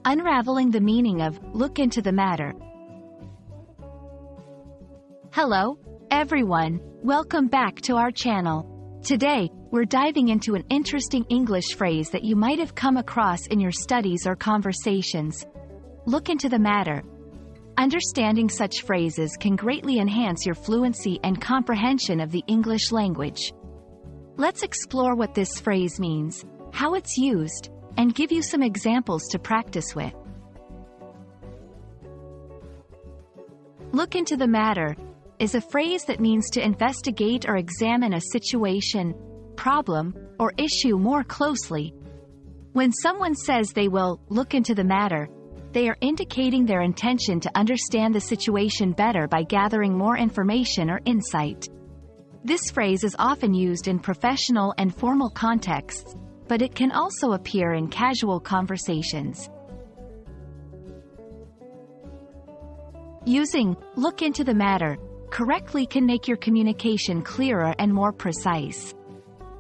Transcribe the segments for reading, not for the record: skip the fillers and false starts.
Unraveling the meaning of "look into the matter." Hello, everyone. Welcome back to our channel. Today, we're diving into an interesting English phrase that you might have come across in your studies or conversations. Look into the matter. Understanding such phrases can greatly enhance your fluency and comprehension of the English language. Let's explore what this phrase means, how it's used, and give you some examples to practice with. Look into the matter is a phrase that means to investigate or examine a situation, problem, or issue more closely. When someone says they will look into the matter, they are indicating their intention to understand the situation better by gathering more information or insight. This phrase is often used in professional and formal contexts, but it can also appear in casual conversations. Using "look into the matter" correctly can make your communication clearer and more precise.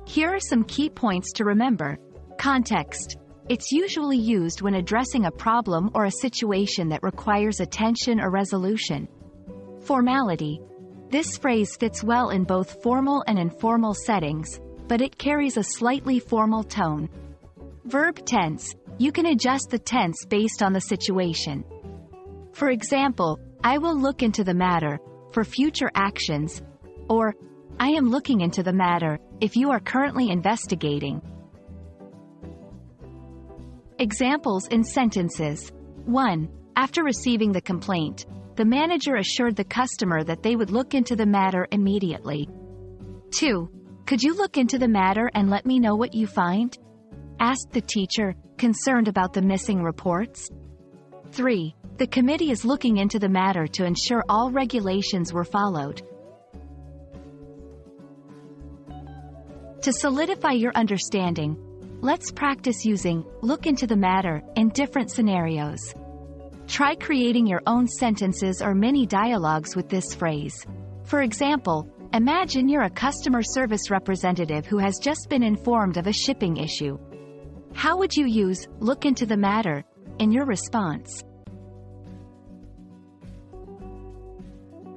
Here are some key points to remember. Context. It's usually used when addressing a problem or a situation that requires attention or resolution. Formality. This phrase fits well in both formal and informal settings, but it carries a slightly formal tone. Verb tense. You can adjust the tense based on the situation. For example, I will look into the matter for future actions, or I am looking into the matter if you are currently investigating. Examples in sentences. 1. After receiving the complaint, the manager assured the customer that they would look into the matter immediately. 2. Could you look into the matter and let me know what you find? Asked the teacher, concerned about the missing reports. 3. The committee is looking into the matter to ensure all regulations were followed. To solidify your understanding, let's practice using "look into the matter" in different scenarios. Try creating your own sentences or mini dialogues with this phrase. For example, imagine you're a customer service representative who has just been informed of a shipping issue. How would you use "look into the matter" in your response?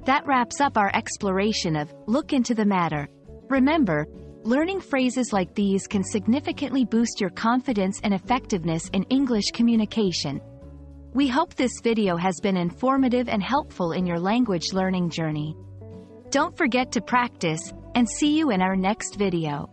That wraps up our exploration of "look into the matter." Remember, learning phrases like these can significantly boost your confidence and effectiveness in English communication. We hope this video has been informative and helpful in your language learning journey. Don't forget to practice, and see you in our next video.